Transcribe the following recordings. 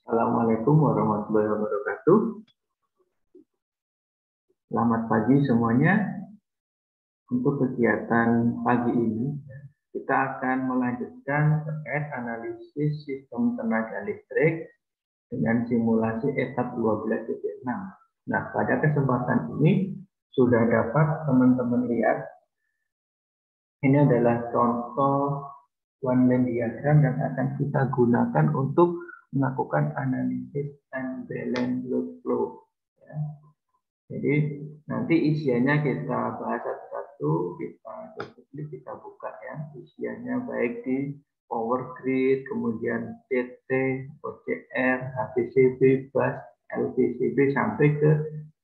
Assalamualaikum warahmatullahi wabarakatuh. Selamat pagi semuanya. Untuk kegiatan pagi ini, kita akan melanjutkan terkait analisis sistem tenaga listrik dengan simulasi etap 12.6. Nah, pada kesempatan ini sudah dapat teman-teman lihat, ini adalah contoh one line diagram yang akan kita gunakan untuk melakukan analisis unbalanced load flow. Ya. Jadi nanti isiannya kita bahas satu-satu, kita buka ya isiannya baik di power grid, kemudian CT, OCR, HVCB, bus, LVCB sampai ke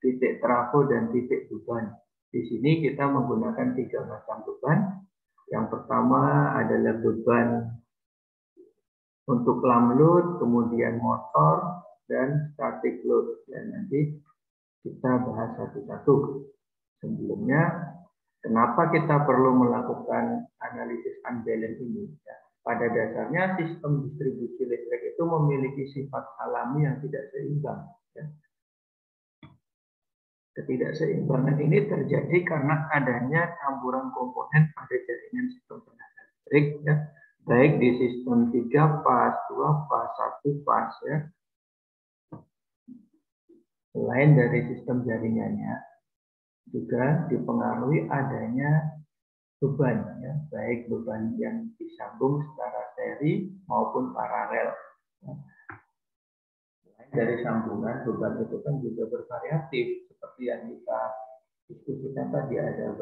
titik trafo dan titik beban. Di sini kita menggunakan 3 macam beban. Yang pertama adalah beban untuk lamp load, kemudian motor, dan static load. Dan nanti kita bahas satu-satu. Sebelumnya, kenapa kita perlu melakukan analisis unbalance ini? Ya, pada dasarnya sistem distribusi listrik itu memiliki sifat alami yang tidak seimbang. Ya. Ketidakseimbangan ini terjadi karena adanya campuran komponen pada jaringan sistem tenaga listrik, ya, baik di sistem 3 pas, 2 pas, 1 pas, ya. Selain dari sistem jaringannya, juga dipengaruhi adanya beban, ya, baik beban yang disambung secara seri maupun paralel. Selain dari sambungan, beban itu kan juga bervariatif, seperti yang kita diskusikan tadi, ada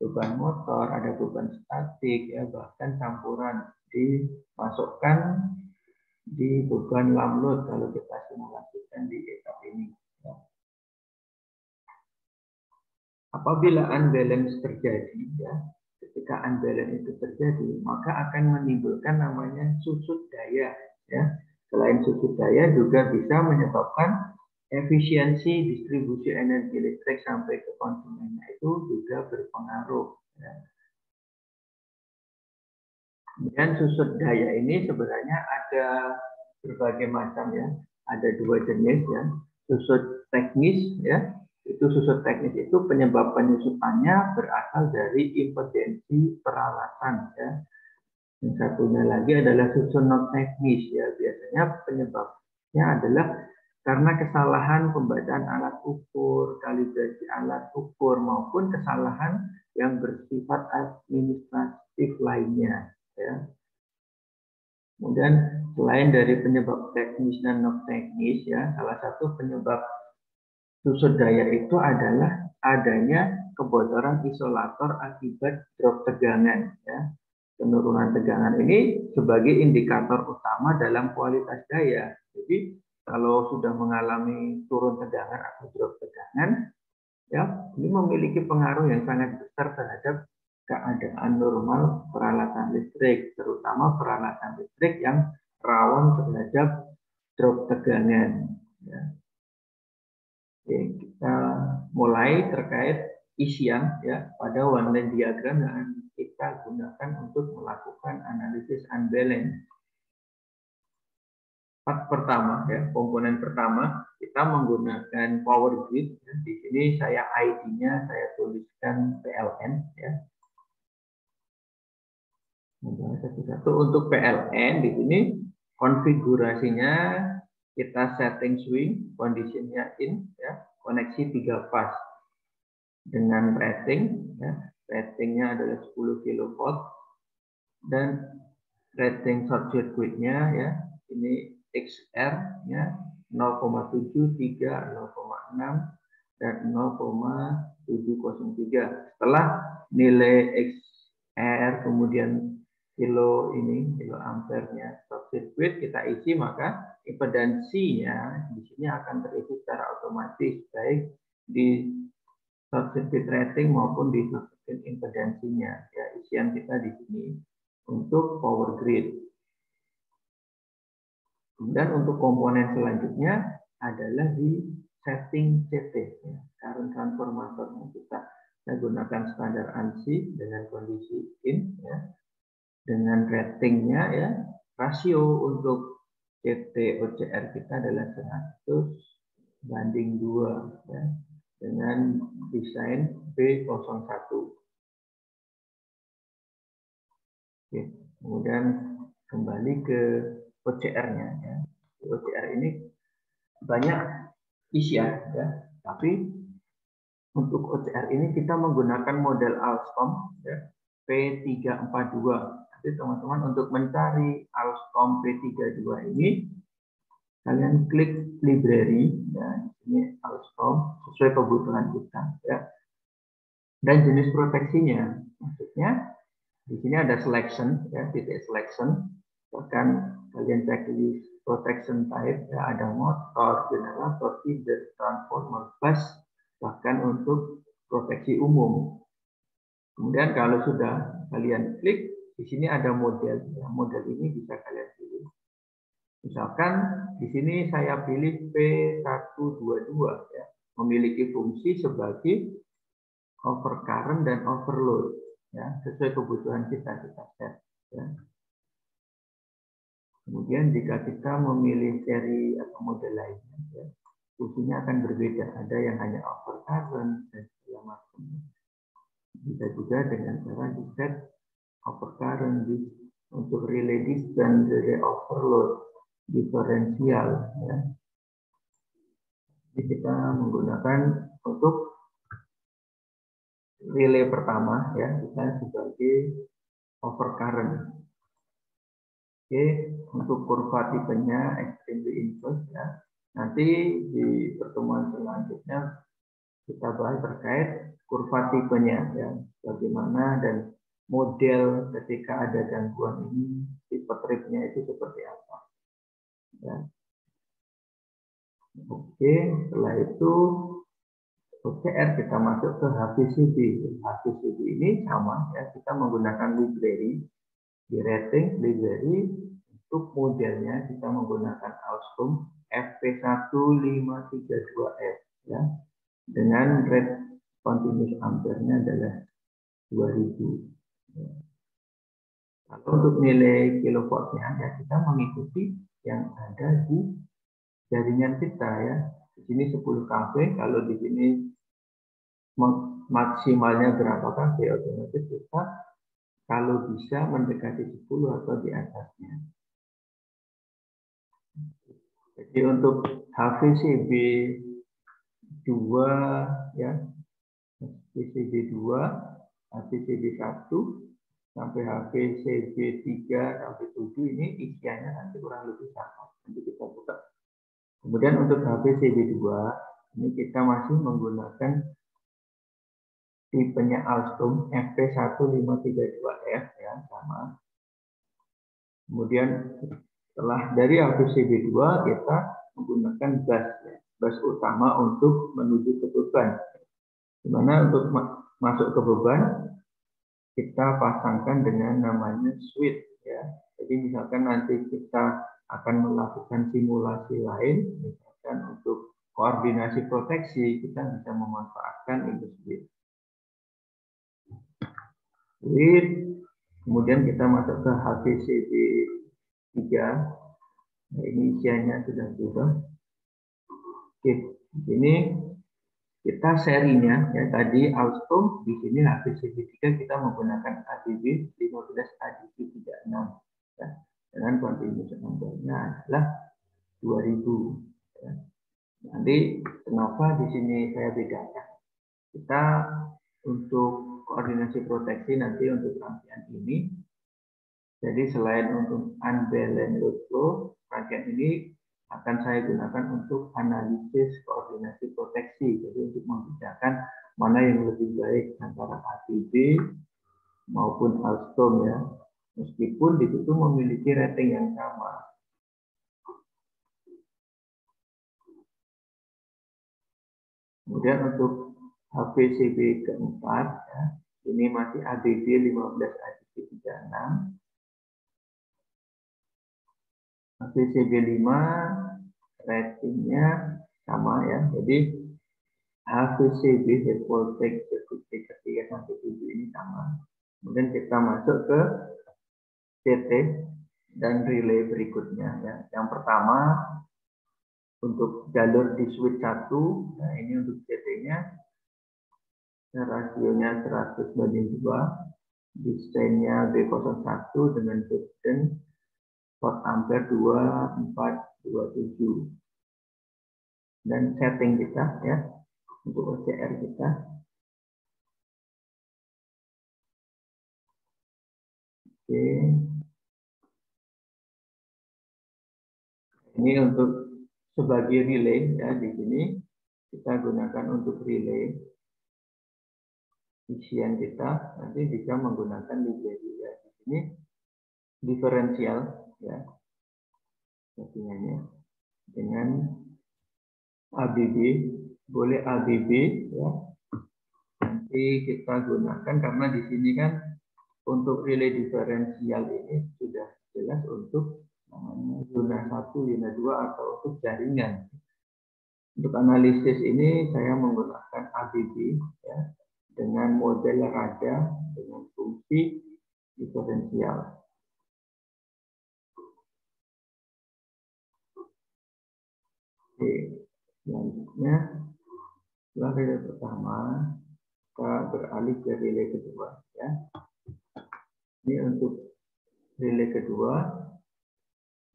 beban motor, ada beban statik, ya, bahkan campuran dimasukkan di beban lamp load kalau kita simulasikan di etap ini. Ya. Apabila unbalance terjadi, ya, ketika unbalance itu terjadi, maka akan menimbulkan namanya susut daya. Ya. Selain susut daya juga bisa menyebabkan efisiensi distribusi energi listrik sampai ke konsumennya itu juga berpengaruh. Ya. Kemudian susut daya ini sebenarnya ada berbagai macam, ya. Ada 2 jenis, ya. Susut teknis, ya. Itu susut teknis itu penyebab penyusutannya berasal dari impedensi peralatan, ya. Yang satunya lagi adalah susut non teknis, ya. Biasanya penyebabnya adalah karena kesalahan pembacaan alat ukur, kalibrasi alat ukur maupun kesalahan yang bersifat administratif lainnya, ya. Kemudian selain dari penyebab teknis dan non teknis, ya, salah satu penyebab susut daya itu adalah adanya kebocoran isolator akibat drop tegangan. Ya. Penurunan tegangan ini sebagai indikator utama dalam kualitas daya. Jadi kalau sudah mengalami turun tegangan atau drop tegangan, ya, ini memiliki pengaruh yang sangat besar terhadap keadaan normal peralatan listrik, terutama peralatan listrik yang rawan terhadap drop tegangan. Ya. Oke, kita mulai terkait isian, ya, pada one line diagram yang kita gunakan untuk melakukan analisis unbalance. Part pertama, ya, komponen pertama kita menggunakan power grid. Ya. Di sini saya ID-nya saya tuliskan PLN, ya. Satu-satu untuk PLN di sini konfigurasinya kita setting swing, kondisinya in, ya, koneksi 3 pas dengan rating, ya, ratingnya adalah 10 kV dan rating short circuitnya, ya, ini XR, ya, 0,73, 0,6 dan 0,703. Setelah nilai XR kemudian kilo ampernya short circuit kita isi, maka impedansinya di sini akan terisi secara otomatis baik di short circuit rating maupun di short circuit impedansinya. Ya, isian kita di sini untuk power grid. Kemudian untuk komponen selanjutnya adalah di setting CT, ya, current transformatornya kita Saya gunakan standar ANSI dengan kondisi in, ya, dengan ratingnya ya, rasio untuk CT OCR kita adalah 100/2 ya, dengan desain B01. Oke, kemudian kembali ke OCR-nya ya. OCR ini banyak isian ya, tapi untuk OCR ini kita menggunakan model Alstom ya, P342. Nanti teman-teman untuk mencari Alstom P32 ini, kalian klik library ya, di sini Alstom sesuai kebutuhan kita ya. Dan jenis proteksinya, maksudnya di sini ada selection ya, titik selection. Bahkan kalian cek di protection type ya, ada motor, generator, feeder, transformer, bus, bahkan untuk proteksi umum. Kemudian kalau sudah kalian klik, di sini ada model. Ya, model ini bisa kalian pilih. Misalkan di sini saya pilih P122 ya, memiliki fungsi sebagai overcurrent dan overload ya, sesuai kebutuhan kita set ya. Kemudian jika kita memilih seri atau model lainnya ya, fungsinya akan berbeda. Ada yang hanya overcurrent dan segala macam. Bisa juga dengan cara di set overcurrent untuk relay distance, relay overload, diferensial ya. Jadi kita menggunakan untuk relay pertama ya, kita sebagai overcurrent. Oke, untuk kurva tipenya extremely inverse ya. Nanti di pertemuan selanjutnya kita bahas terkait kurva tipenya ya, bagaimana dan model ketika ada gangguan ini, tipe tripnya itu seperti apa. Ya. Oke, setelah itu OCR kita masuk ke HVCB. HVCB ini sama ya, kita menggunakan library. Di rating library untuk modelnya kita menggunakan Alstom FP1532F ya, dengan rate continuous ampere-nya adalah 2000 ya. Kalau untuk nilai kilowattnya ya, kita mengikuti yang ada di jaringan kita ya. Di sini 10 kV, kalau di sini maksimalnya berapa kV, otomatis kita kalau bisa mendekati 10 atau di atasnya. Jadi untuk HVCB 2 ya, HVCB 2, HVCB 1 sampai HVCB 3 sampai 7 ini isiannya nanti kurang lebih sama. Nanti kita buka. Kemudian untuk HVCB 2 ini kita masih menggunakan tipenya Alstom FP1532F ya, sama. Kemudian setelah dari HVCB 2 kita menggunakan bus ya, bus utama untuk menuju ke beban. Dimana untuk masuk ke beban kita pasangkan dengan namanya switch ya. Jadi misalkan nanti kita akan melakukan simulasi lain, misalkan untuk koordinasi proteksi, kita bisa memanfaatkan ini switch. Kemudian kita masuk ke HVCB 3. Nah, ini isiannya sudah berubah. Oke, di sini kita serinya ya, tadi Alstom, di sini HVCB 3 kita menggunakan ADB 15 ADB 36 ya, dengan continuous number-nya adalah 2000 ya. Nanti kenapa di sini saya bedakan? Kita untuk koordinasi proteksi nanti untuk rangkaian ini, jadi selain untuk unbalanced load flow, rangkaian ini akan saya gunakan untuk analisis koordinasi proteksi. Jadi untuk membedakan mana yang lebih baik antara ATB maupun Alstom ya, meskipun di situ memiliki rating yang sama. Kemudian untuk HVCB keempat ya, ini masih ADB 15 ADB 36. HVCB 5 ratingnya sama ya, jadi HVCB, high voltage circuit 3 sampai 7 ini sama. Kemudian kita masuk ke CT dan relay berikutnya ya. Yang pertama untuk jalur di switch 1, nah ini untuk CT-nya rasionya 100/2, desainnya B01 dengan resisten volt ampere 2427. Dan setting kita ya untuk OCR kita. Oke. Ini untuk sebagai relay ya, di sini kita gunakan untuk relay. Isian kita nanti bisa menggunakan library ya. Di sini diferensial ya settingannya dengan ABB, boleh ABB ya. Nanti kita gunakan karena di sini kan untuk relay diferensial ini sudah jelas untuk zona 1, zona 2 atau untuk jaringan. Untuk analisis ini saya menggunakan ABB ya, dengan model rada dengan fungsi diferensial. Oke, selanjutnya setelah relay pertama kita beralih ke relay kedua ya. Ini untuk relay kedua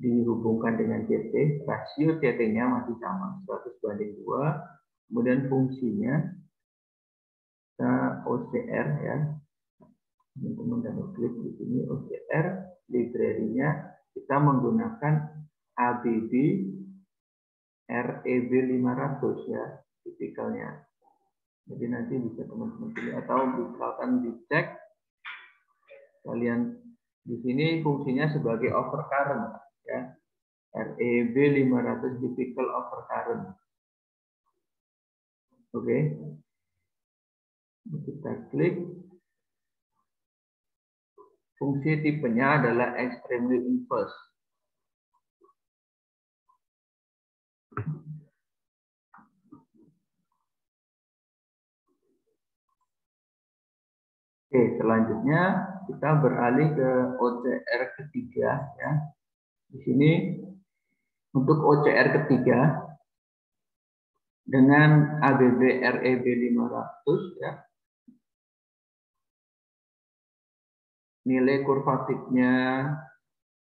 dihubungkan dengan CT, rasio CT-nya masih sama 100/2, kemudian fungsinya kita OCR ya. Teman-teman double klik di sini OCR, library-nya kita menggunakan ABB REB 500 ya, tipikalnya. Jadi nanti bisa teman-teman pilih atau misalkan dicek kalian di sini fungsinya sebagai overcurrent ya. REB 500 typical overcurrent. Oke. Kita klik. Fungsi tipenya adalah extremely inverse. Oke, selanjutnya kita beralih ke OCR ketiga ya. Di sini untuk OCR ketiga dengan ABB REB 500 ya. Nilai kurvatifnya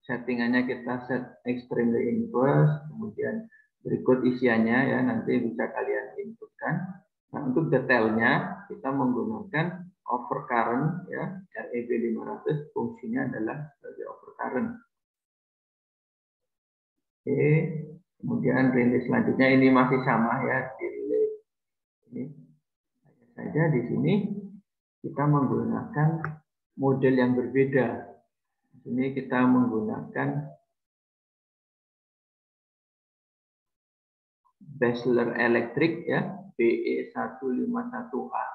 settingannya kita set extremely inverse, kemudian berikut isiannya ya, nanti bisa kalian inputkan. Nah, untuk detailnya kita menggunakan overcurrent ya, REB 500 fungsinya adalah sebagai overcurrent. Oke, kemudian relay selanjutnya ini masih sama ya, di relay ini saja di sini kita menggunakan model yang berbeda. Di sini kita menggunakan Basler Electric ya, BE151A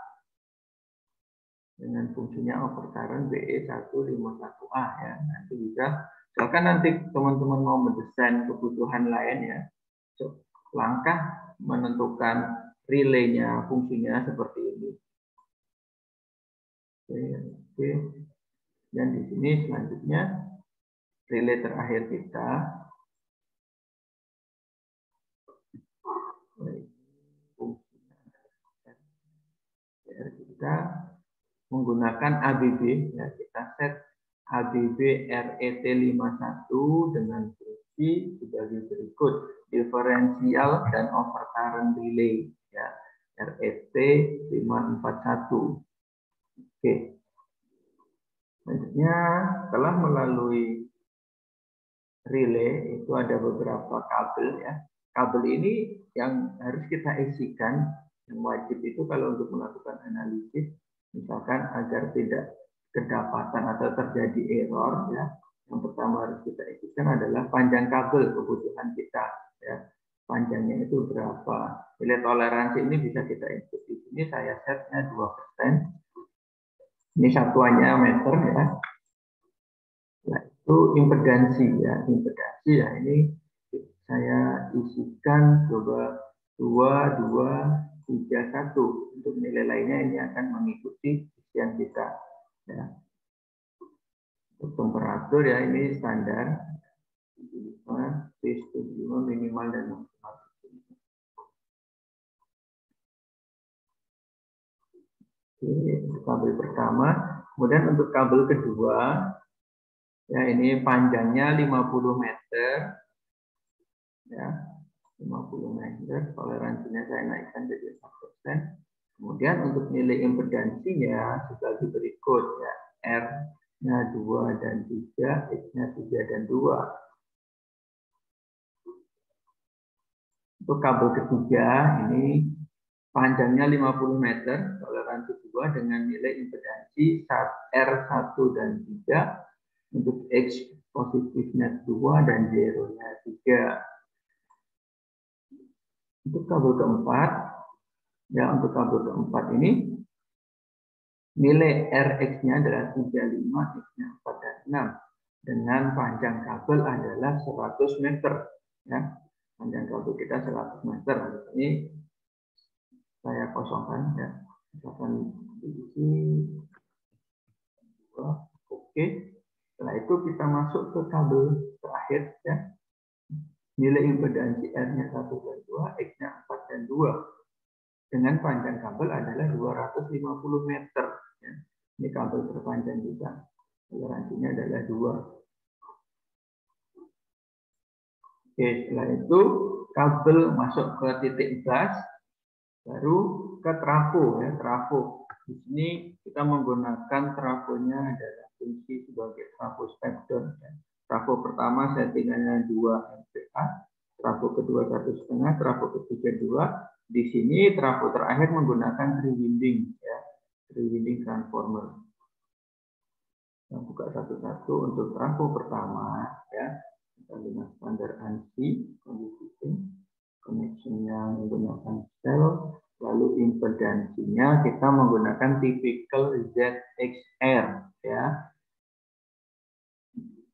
dengan fungsinya overcurrent BE151A ya. Nanti bisa, misalkan nanti teman-teman mau mendesain kebutuhan lain ya, langkah menentukan relaynya fungsinya seperti ini. Oke. Dan di sini selanjutnya relay terakhir kita. Kita menggunakan ABB ya, kita set ABB RET 51 dengan fungsi sebagai berikut: diferensial dan overcurrent relay ya, RET 541. Oke. Selanjutnya setelah melalui relay itu ada beberapa kabel ya. Kabel ini yang harus kita isikan, yang wajib itu kalau untuk melakukan analisis, misalkan agar tidak kedapatan atau terjadi error ya. Yang pertama harus kita isikan adalah panjang kabel kebutuhan kita ya. Panjangnya itu berapa? Nilai toleransi ini bisa kita input di sini, saya setnya 2%. Ini satuannya meter ya. Nah, itu impedansi ya. Impedansi ya, ini saya isikan coba 2 31. Untuk nilai lainnya ini akan mengikuti isian kita. Ya. Untuk temperatur ya ini standar 75 minimal dan maksimal. Oke, kabel pertama. Kemudian untuk kabel kedua, ya ini panjangnya 50 meter. Ya, 50 meter. Toleransinya saya naikkan jadi 4%. Kemudian untuk nilai impedansinya sebagai berikut ya. R-nya 2 dan 3, X-nya 3 dan 2. Untuk kabel ketiga ini panjangnya 50 meter, toleransi 2 dengan nilai impedansi R1 dan 3. Untuk X positifnya 2 dan 0-nya 3. Untuk kabel keempat, ya untuk kabel keempat ini nilai Rx-nya adalah 35, X-nya 4 dan 6. Dengan panjang kabel adalah 100 meter. Ya. Panjang kabel kita 100 meter. Ini saya kosongkan ya. Misalkan diisi 2. Oke. Setelah itu kita masuk ke kabel terakhir ya. Nilai impedansi R-nya 1 dan 2, X-nya 4 dan 2. Dengan panjang kabel adalah 250 meter. Ya. Ini kabel terpanjang kita. Toleransinya adalah 2. Oke, setelah itu kabel masuk ke titik gas, baru ke trafo. Ya, trafo. Di sini kita menggunakan trafonya adalah fungsi sebagai trafo step down. Ya. Trafo pertama settingannya 2 MVA, trafo kedua 1,5, trafo ketiga 2. Di sini trafo terakhir menggunakan 3 winding, ya, 3 winding transformer. Kita buka satu-satu. Untuk trafo pertama, ya, kita dengan standar ANSI, connection-nya menggunakan sel, lalu impedansinya kita menggunakan typical ZXR, ya.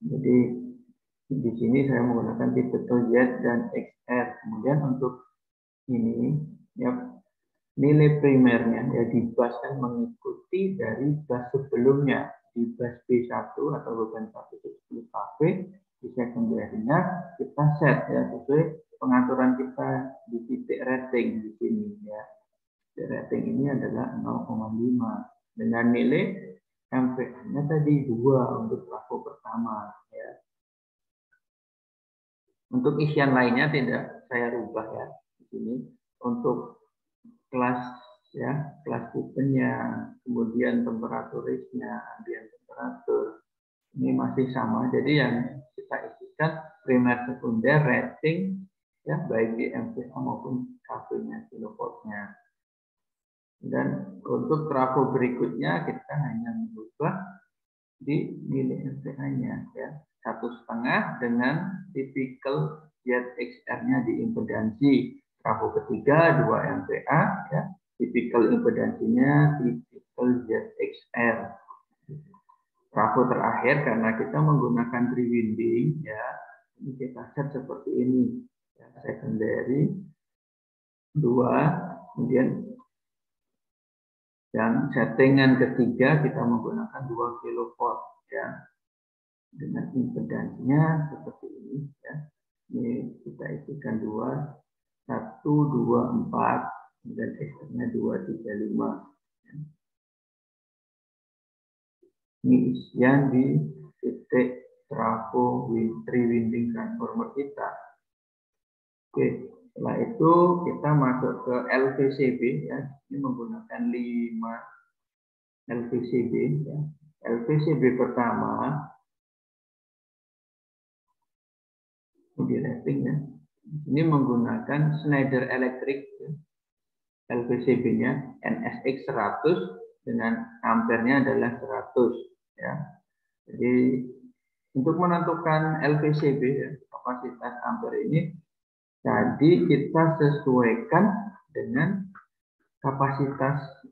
Jadi di sini saya menggunakan typical Z dan XR. Kemudian untuk ini ya nilai primernya ya di bus kan mengikuti dari bus sebelumnya. Di bus B1 atau beban 110 kV, di secondary-nya kita set ya sesuai pengaturan kita di titik rating di sini ya. Titik rating ini adalah 0,5 dengan nilai MVA-nya tadi 2 untuk trafo pertama ya. Untuk isian lainnya tidak saya rubah ya di sini. Untuk kelas ya, kelas tipenya, kemudian temperaturisnya, ambient temperatur ini masih sama. Jadi yang kita isikan primer, sekunder, rating ya baik di MVA maupun KV-nya, kilovoltnya. Dan untuk trafo berikutnya kita hanya mengubah di nilai MVA-nya ya 1,5 dengan typical ZXR-nya di impedansi. Trafo ketiga 2 MVA ya, typical impedansinya typical ZXR. Trafo terakhir karena kita menggunakan 3 winding ya, ini kita set seperti ini ya, secondary 2, kemudian yang settingan ketiga kita menggunakan 2 kV ya. Dengan impedansinya seperti ini ya. Ini kita isikan 2, 1, 2, 4 dan X-nya 2, 3, 5. Ya. Ini isian di titik trafo 3 winding transformer kita. Oke. Setelah itu kita masuk ke LVCB ya. Ini menggunakan 5 LVCB ya. LVCB pertama di rating ya. Ini menggunakan Schneider Electric ya. LVCB-nya NSX 100 dengan ampernya adalah 100 ya. Jadi untuk menentukan LVCB ya, kapasitas ampere ini tadi kita sesuaikan dengan kapasitas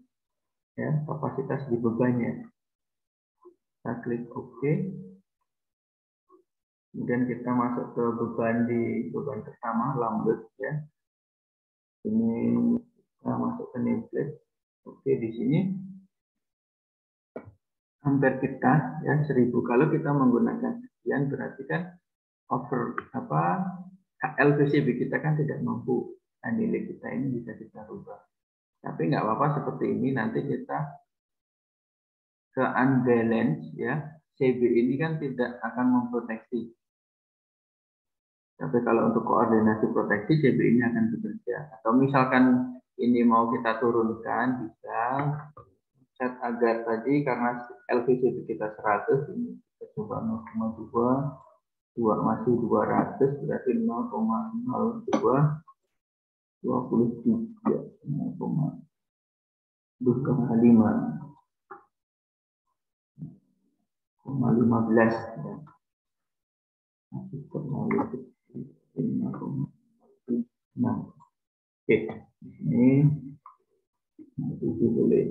ya, kapasitas di bebannya. Kita klik OK. Kemudian kita masuk ke beban di beban pertama lambert ya. Ini Kita masuk ke nameplate. Oke, di sini ampere kita ya 1000. Kalau kita menggunakan sekian berarti kan LVCB kita kan tidak mampu. Nah, nilai kita ini bisa kita rubah. Tapi nggak apa-apa seperti ini, nanti kita ke unbalance ya. CB ini kan tidak akan memproteksi. Tapi kalau untuk koordinasi proteksi, CB ini akan bekerja. Atau misalkan ini mau kita turunkan, bisa set agar tadi karena LVCB kita 100, ini kita coba 0,2, masih 200, berarti 0,02, 23, 0,15 ya. Masih terlalu kecil. 5,6. Oke, ini boleh.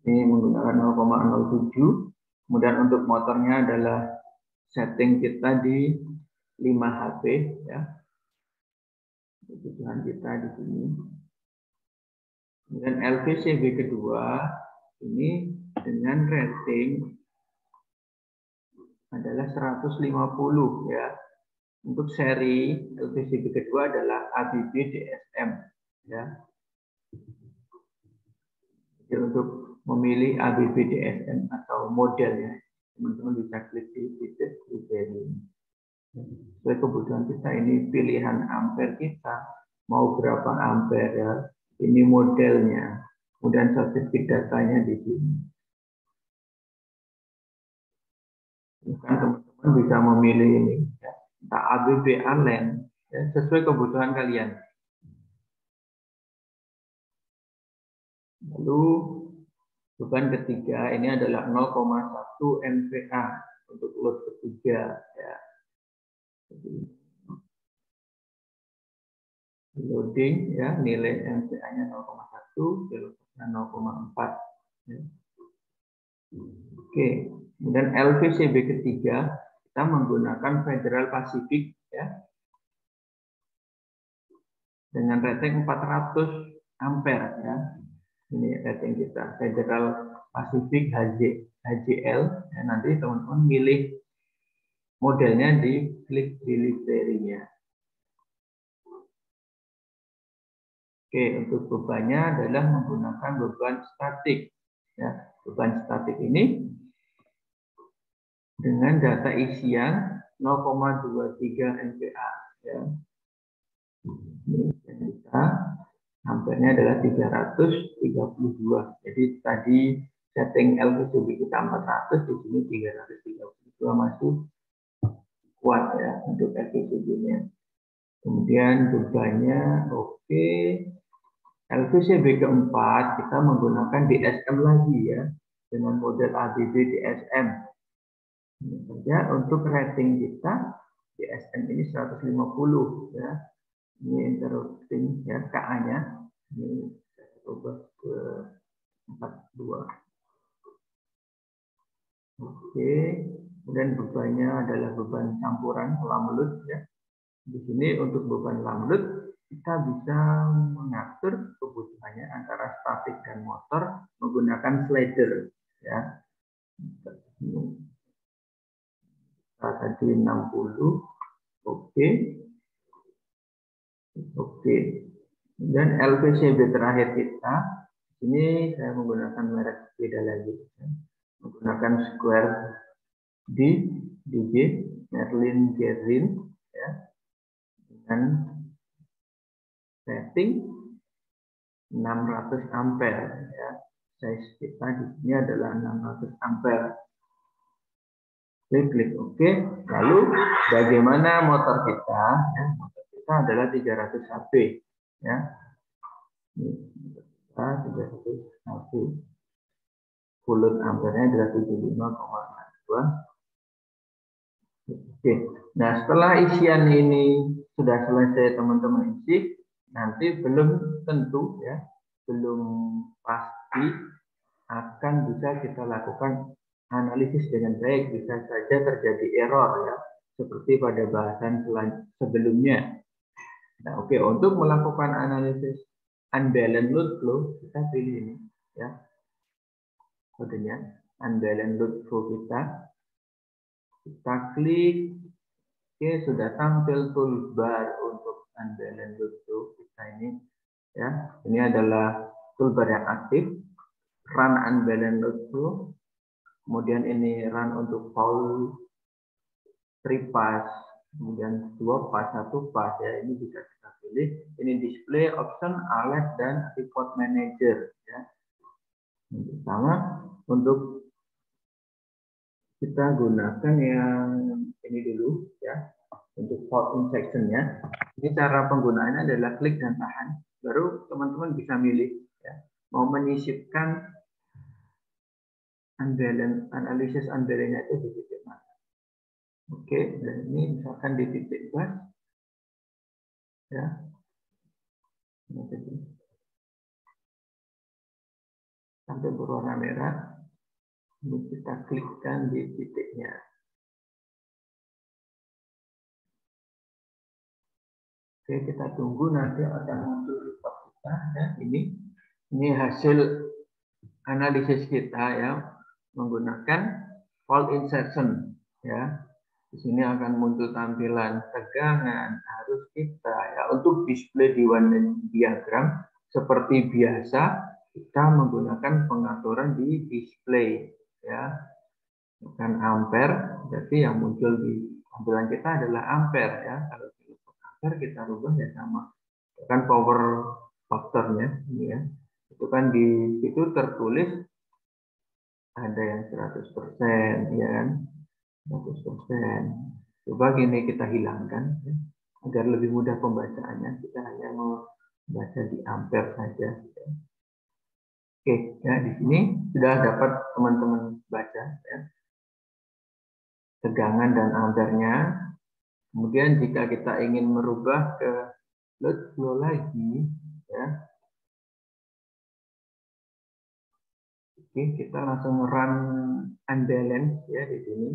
Ini menggunakan 0,07. Kemudian untuk motornya adalah setting kita di 5 HP ya. Kebutuhan kita di sini. Kemudian LVCB kedua ini dengan rating adalah 150 ya. Untuk seri LVCB kedua adalah ABB DSM ya. Jadi untuk memilih ABB DSM atau modelnya, teman-teman bisa klik di titik kriteria. Sesuai kebutuhan kita ini pilihan ampere kita mau berapa ampere ya. Ini modelnya. Kemudian sertifikat datanya di sini. Kan teman-teman bisa memilih ini ya. Entah ABB Allen ya, sesuai kebutuhan kalian. Lalu beban ketiga ini adalah 0,1 MVA untuk load ketiga ya. Loading ya, nilai MVA-nya 0,1, velocity-nya 0,4 ya. Oke, kemudian LVCB ketiga kita menggunakan Federal Pacific ya. Dengan rating 400 ampere ya. Ini rating kita Federal Pacific HJL ya, nanti teman-teman milih modelnya di klik delivery-nya. Oke, untuk bebannya adalah menggunakan beban statik ya. Beban statik ini dengan data isian 0,23 MPa ya. Ini kita ampernya adalah 332. Jadi tadi setting LVCB kita 400, di sini 332 masih kuat ya untuk LVCB-nya. Kemudian bebannya oke. LVCB keempat kita menggunakan DSM lagi ya dengan model ABB DSM. Ini saja untuk rating kita DSM ini 150 ya. Ini interrupting ya KA-nya. Ini saya coba ke 42. Oke, kemudian bebannya adalah beban campuran lamlut ya. Di sini untuk beban lamlut kita bisa mengatur kebutuhannya antara statik dan motor menggunakan slider ya. Tadi 60. Oke. Oke. Dan LVCB terakhir kita ini saya menggunakan merek beda lagi. Menggunakan Square DJ Merlin Gerin ya, dengan setting 600 ampere ya. Size kita di sini adalah 600 ampere. Klik OK. Lalu bagaimana motor kita ya, motor kita adalah 300 HP ya. Ini kita 300 HP. Full load ampernya adalah 75,2. Oke. Nah, setelah isian ini sudah selesai teman-teman isi, nanti belum tentu ya, belum pasti akan bisa kita lakukan analisis dengan baik. Bisa saja terjadi error ya, seperti pada bahasan sebelumnya. Nah, oke, untuk melakukan analisis unbalanced load flow, kita pilih ini ya, kodenya unbalanced load flow kita klik. Oke, sudah tampil toolbar untuk unbalanced load flow kita ini ya. Ini adalah toolbar yang aktif, run unbalanced load flow. Kemudian ini run untuk foul 3 pass, kemudian 2 pass, 1 pass ya. Ini bisa kita pilih. Ini display option, alert, dan report manager ya. Sama untuk kita gunakan yang ini dulu ya, untuk fault injection-nya. Ini cara penggunaannya adalah klik dan tahan. Baru teman-teman bisa milih ya, mau menyisipkan analisis unbalance-nya itu di titik mana. Oke, dan ini misalkan di titik bus ya. Sampai berwarna merah. Ini kita klikkan di titiknya. Oke, kita tunggu nanti akan muncul report kita ya. Ini hasil analisis kita ya, menggunakan fault insertion ya. Di sini akan muncul tampilan tegangan arus kita ya. Untuk display di one diagram seperti biasa kita menggunakan pengaturan di display ya. Bukan ampere, jadi yang muncul di tampilan kita adalah ampere ya. Kalau ampere kita rubah ya sama. Kan power faktornya ini ya. Itu kan di situ tertulis ada yang 100% ya kan. 100%. Coba gini kita hilangkan ya, agar lebih mudah pembacaannya. Kita hanya membaca di ampere saja. Ya. Oke, ya di sini sudah dapat teman-teman baca ya, tegangan dan ampernya. Kemudian jika kita ingin merubah ke load flow lagi, ya, oke, kita langsung run unbalance ya di sini.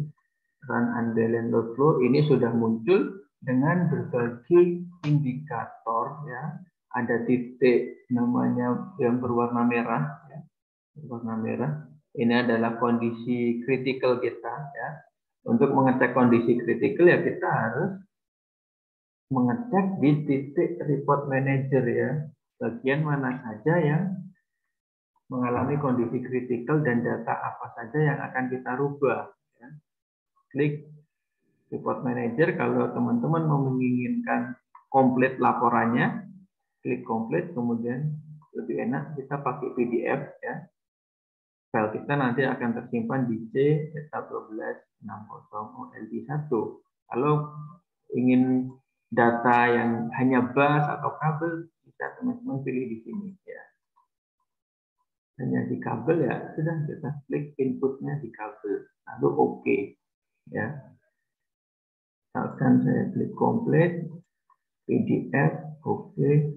Run unbalanced load flow ini sudah muncul dengan berbagai indikator ya. Ada titik namanya yang berwarna merah ya. Berwarna merah. Ini adalah kondisi kritikal kita ya. Untuk mengecek kondisi kritikal ya kita harus mengecek di titik report manager ya. Bagian mana saja yang mengalami kondisi kritikal dan data apa saja yang akan kita rubah ya. Klik report manager. Kalau teman-teman mau menginginkan komplit laporannya, klik komplit, kemudian lebih enak kita pakai PDF ya. File kita nanti akan tersimpan di C1260OLD1. Kalau ingin data yang hanya bus atau kabel, bisa teman-teman pilih di sini ya. Hanya di kabel ya sudah, kita klik inputnya di kabel, lalu OK ya. Misalkan saya klik komplit, PDF, oke.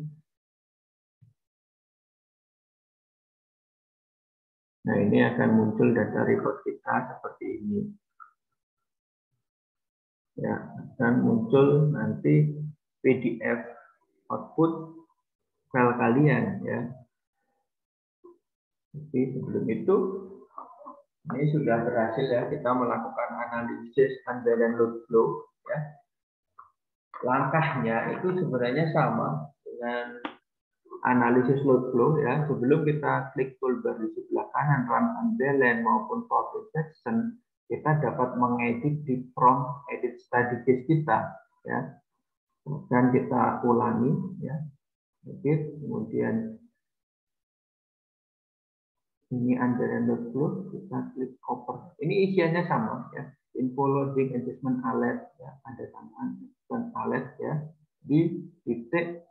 Nah ini akan muncul data report kita seperti ini. Ya, akan muncul nanti PDF output file kalian ya. Jadi sebelum itu, ini sudah berhasil ya kita melakukan analisis unbalanced load flow ya. Langkahnya itu sebenarnya sama dengan analisis load flow ya. Sebelum kita klik toolbar di sebelah kanan run unbalance maupun fault injection, kita dapat mengedit di prompt edit strategis kita ya. Dan kita ulangi ya. Edit, kemudian ini unbalanced load flow, kita klik cover. Ini isiannya sama ya. Info loading adjustment alert ya, ada tambahan dan alert ya di titik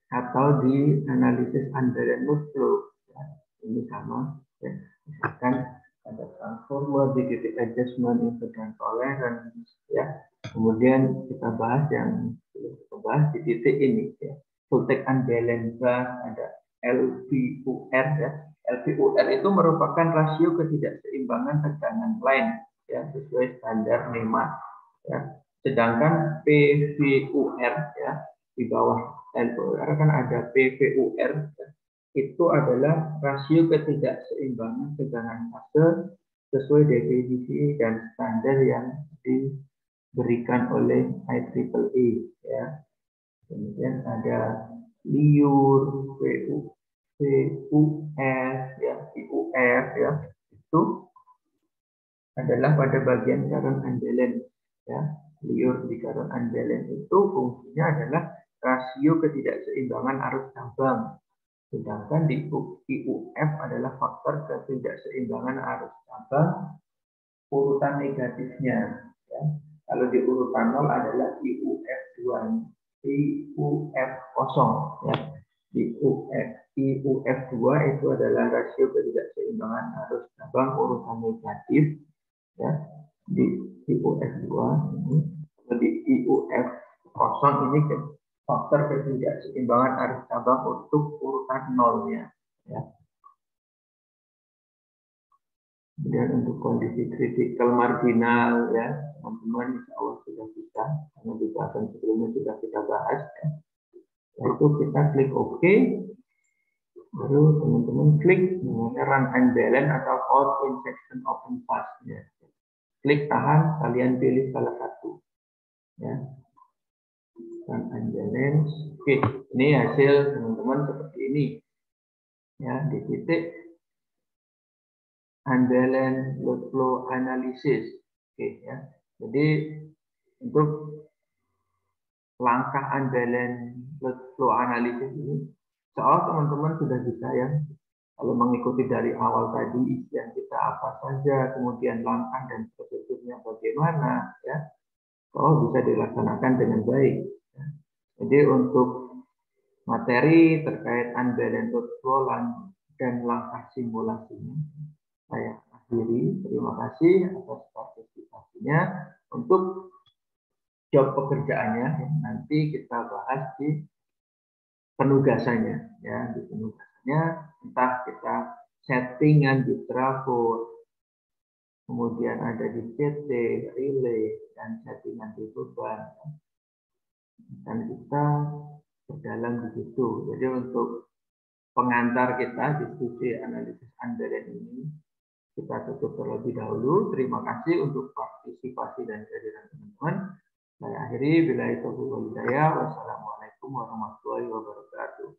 atau di analisis unbalanced load flow ya. Ini sama ya. Misalkan ada transformer di titik adjustment impedance tolerance ya. Kemudian kita bahas yang kita bahas di titik ini ya. Voltage unbalance ada LVUR ya. LVUR itu merupakan rasio ketidakseimbangan tegangan line ya, sesuai standar NEMA ya. Sedangkan PVUR ya di bawah LPUR kan ada PVUR, itu adalah rasio ketidakseimbangan tegangan fase sesuai definisi dan standar yang diberikan oleh IEEE ya. Kemudian ada liur, VUF ya, IUF ya, itu adalah pada bagian current unbalance ya. Liur di current unbalance itu fungsinya adalah rasio ketidakseimbangan arus cabang. Sedangkan di IUF adalah faktor ketidakseimbangan arus cabang urutan negatifnya. Ya. Kalau di urutan 0 adalah IUF2, IUF kosong. Ya. Di IUF2 itu adalah rasio ketidakseimbangan arus cabang urutan negatif. Ya. Di IUF2, di IUF kosong ini faktor ketidakseimbangan arus cabang untuk urutan nolnya. Ya. Kemudian untuk kondisi kritikal marginal ya, teman-teman insya Allah sudah bisa, karena di bahasan sebelumnya sudah kita bahas ya. Itu kita klik OK, baru teman-teman klik namanya run and balance atau hold in section open fast ya. Klik tahan, kalian pilih salah satu ya. Run and balance. Oke, ini hasil teman-teman seperti ini ya, di titik unbalance load flow analysis. Oke ya. Jadi untuk langkah unbalance load flow analysis ini, soal teman-teman sudah bisa ya. Kalau mengikuti dari awal tadi isian kita apa saja, kemudian langkah dan prosedurnya bagaimana ya. Soal bisa dilaksanakan dengan baik. Ya. Jadi untuk materi terkait unbalance load flow dan langkah simulasinya saya akhiri. Terima kasih atas partisipasinya. Untuk job pekerjaannya nanti kita bahas di penugasannya ya. Di penugasannya entah kita settingan di trafo, kemudian ada di CT, relay, dan settingan di beban, dan kita berdalam di situ. Jadi untuk pengantar kita diskusi analisis unbalance ini kita tutup terlebih dahulu. Terima kasih untuk partisipasi dan kehadiran teman-teman. Saya akhiri, billahi taufiq wal hidayah. Wassalamualaikum warahmatullahi wabarakatuh.